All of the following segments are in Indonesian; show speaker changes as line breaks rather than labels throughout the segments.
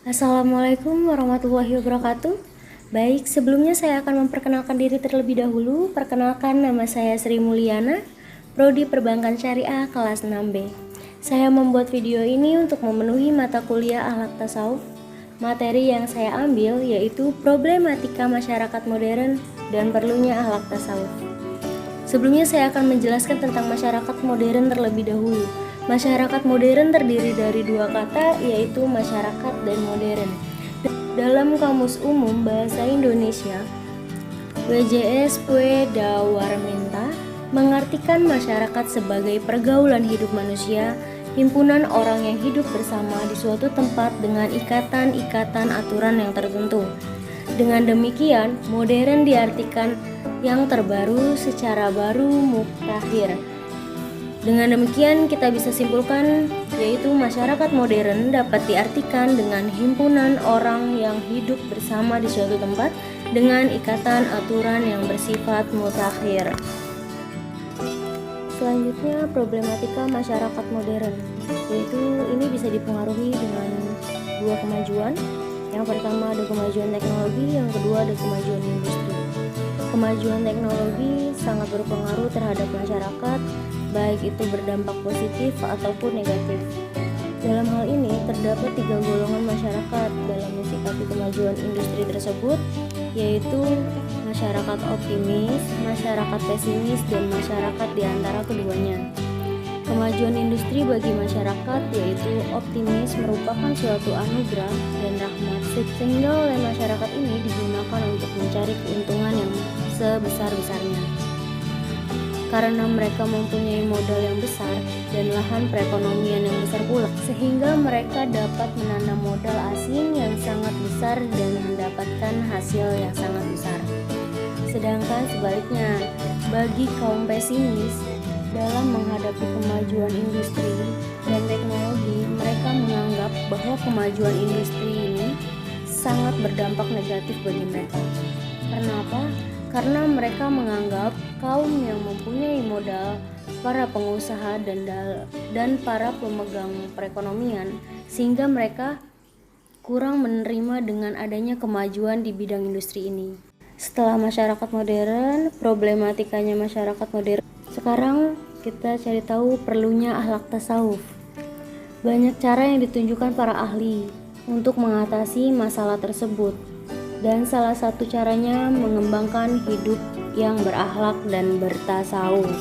Assalamualaikum warahmatullahi wabarakatuh. Baik, sebelumnya saya akan memperkenalkan diri terlebih dahulu. Perkenalkan, nama saya Sri Mulyana, Prodi Perbankan Syariah kelas 6B. Saya membuat video ini untuk memenuhi mata kuliah Akhlak Tasawuf. Materi yang saya ambil yaitu problematika masyarakat modern dan perlunya akhlak tasawuf. Sebelumnya saya akan menjelaskan tentang masyarakat modern terlebih dahulu. Masyarakat modern terdiri dari dua kata, yaitu masyarakat dan modern. Dalam Kamus Umum Bahasa Indonesia, WJS Pueda Warminta mengartikan masyarakat sebagai pergaulan hidup manusia, himpunan orang yang hidup bersama di suatu tempat dengan ikatan-ikatan aturan yang tertentu. Dengan demikian, modern diartikan yang terbaru, secara baru, mutakhir. Dengan demikian kita bisa simpulkan yaitu masyarakat modern dapat diartikan dengan himpunan orang yang hidup bersama di suatu tempat dengan ikatan aturan yang bersifat mutakhir. Selanjutnya, problematika masyarakat modern, yaitu ini bisa dipengaruhi dengan dua kemajuan. Yang pertama ada kemajuan teknologi, yang kedua ada kemajuan industri. Kemajuan teknologi sangat berpengaruh terhadap masyarakat, baik itu berdampak positif ataupun negatif. Dalam hal ini terdapat 3 golongan masyarakat dalam mensikapi kemajuan industri tersebut, yaitu masyarakat optimis, masyarakat pesimis, dan masyarakat di antara keduanya. Kemajuan industri bagi masyarakat yaitu optimis merupakan suatu anugerah dan rahmat, sehingga oleh masyarakat ini digunakan untuk mencari keuntungan yang sebesar-besarnya. Karena mereka mempunyai modal yang besar dan lahan perekonomian yang besar pula, sehingga mereka dapat menanam modal asing yang sangat besar dan mendapatkan hasil yang sangat besar. Sedangkan sebaliknya, bagi kaum pesimis, dalam menghadapi kemajuan industri dan teknologi, mereka menganggap bahwa kemajuan industri ini sangat berdampak negatif bagi mereka. Karena apa? Karena mereka menganggap kaum yang mempunyai modal, para pengusaha dan para pemegang perekonomian, sehingga mereka kurang menerima dengan adanya kemajuan di bidang industri ini. Setelah masyarakat modern, problematikanya masyarakat modern. Sekarang kita cari tahu perlunya akhlak tasawuf. Banyak cara yang ditunjukkan para ahli untuk mengatasi masalah tersebut, dan salah satu caranya mengembangkan hidup yang berakhlak dan bertasawuf.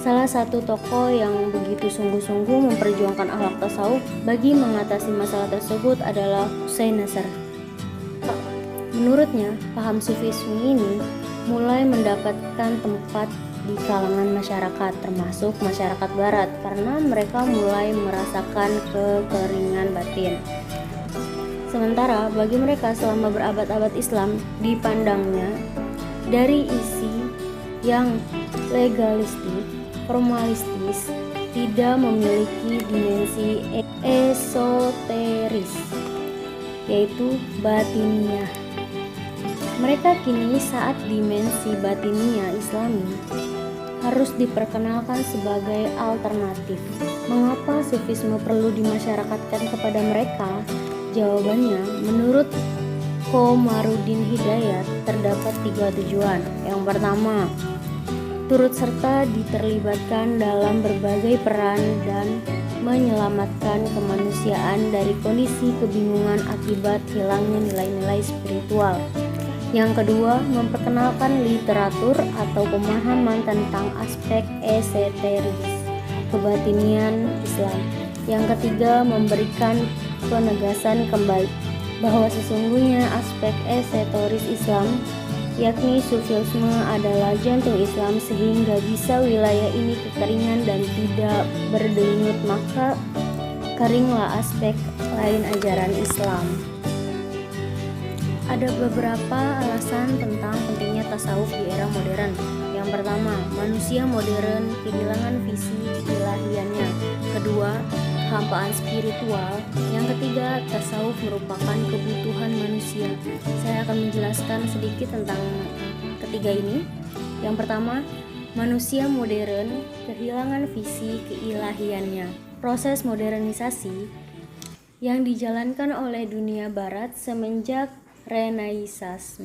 Salah satu tokoh yang begitu sungguh-sungguh memperjuangkan akhlak tasawuf bagi mengatasi masalah tersebut adalah Hussein Nasr. Menurutnya, paham sufisme ini mulai mendapatkan tempat di kalangan masyarakat, termasuk masyarakat barat, karena mereka mulai merasakan kekeringan batin. Sementara bagi mereka selama berabad-abad Islam dipandangnya dari isi yang legalistik, formalistis, tidak memiliki dimensi esoteris, yaitu batiniah. Mereka kini saat dimensi batiniah Islami harus diperkenalkan sebagai alternatif. Mengapa sufisme perlu dimasyarakatkan kepada mereka? Jawabannya, menurut Komarudin Hidayat, terdapat 3 tujuan. Yang pertama, turut serta diterlibatkan dalam berbagai peran dan menyelamatkan kemanusiaan dari kondisi kebingungan akibat hilangnya nilai-nilai spiritual. Yang kedua, memperkenalkan literatur atau pemahaman tentang aspek esoteris kebatinian Islam. Yang ketiga, memberikan penegasan kembali bahwa sesungguhnya aspek esoteris Islam, yakni sufisme, adalah jantung Islam, sehingga bisa wilayah ini kekeringan dan tidak berdenyut, maka keringlah aspek lain ajaran Islam. Ada beberapa alasan tentang pentingnya tasawuf di era modern. Yang pertama, manusia modern kehilangan visi keilahiannya. Kedua, kehampaan spiritual. Yang ketiga, tasawuf merupakan kebutuhan manusia. Saya akan menjelaskan sedikit tentang ketiga ini. Yang pertama, manusia modern kehilangan visi keilahiannya. Proses modernisasi yang dijalankan oleh dunia barat semenjak Renaissance,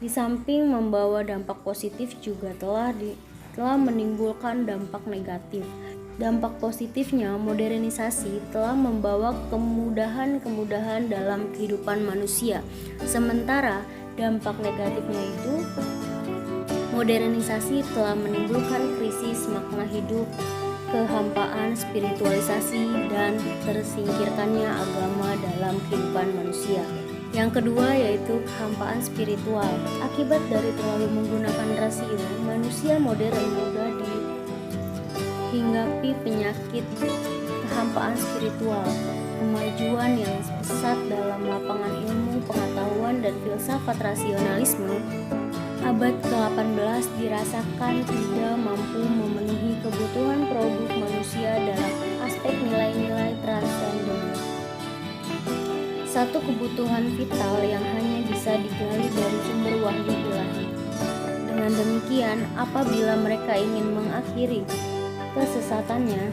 di samping membawa dampak positif juga telah menimbulkan dampak negatif. Dampak positifnya, modernisasi telah membawa kemudahan-kemudahan dalam kehidupan manusia. Sementara dampak negatifnya itu, modernisasi telah menimbulkan krisis makna hidup, kehampaan spiritualisasi, dan tersingkirkannya agama dalam kehidupan manusia. Yang kedua yaitu kehampaan spiritual. Akibat dari terlalu menggunakan rasio, manusia modern mudah dihinggapi penyakit kehampaan spiritual. Kemajuan yang pesat dalam lapangan ilmu, pengetahuan, dan filsafat rasionalisme abad ke-18 dirasakan tidak mampu memenuhi kebutuhan produk manusia dalam aspek nilai-nilai transenden. Satu kebutuhan vital yang hanya bisa digali dari sumber wahyu ilahi. Dengan demikian, apabila mereka ingin mengakhiri kesesatannya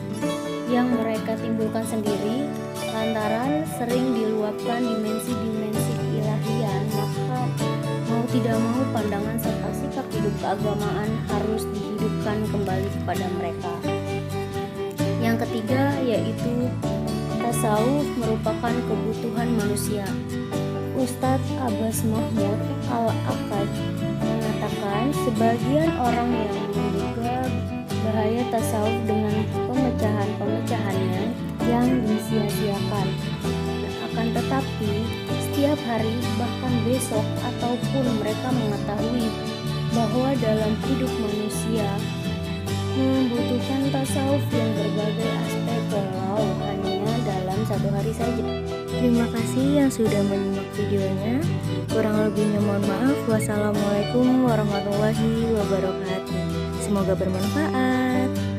yang mereka timbulkan sendiri lantaran sering diluapkan dimensi-dimensi keilahiyaan, maka mau tidak mau pandangan serta sikap hidup keagamaan harus dihidupkan kembali kepada mereka. Yang ketiga yaitu tasawuf merupakan kebutuhan manusia. Ustadz Abbas Mahmud Al-Aqad mengatakan sebagian orang yang menduga bahaya tasawuf dengan pemecahan-pemecahannya yang disia-siakan. Akan tetapi setiap hari bahkan besok ataupun mereka mengetahui bahwa dalam hidup manusia membutuhkan tasawuf yang berbagai aspek walau hanya dalam satu hari saja. Terima kasih yang sudah menyimak videonya. Kurang lebihnya mohon maaf. Wassalamualaikum warahmatullahi wabarakatuh. Semoga bermanfaat.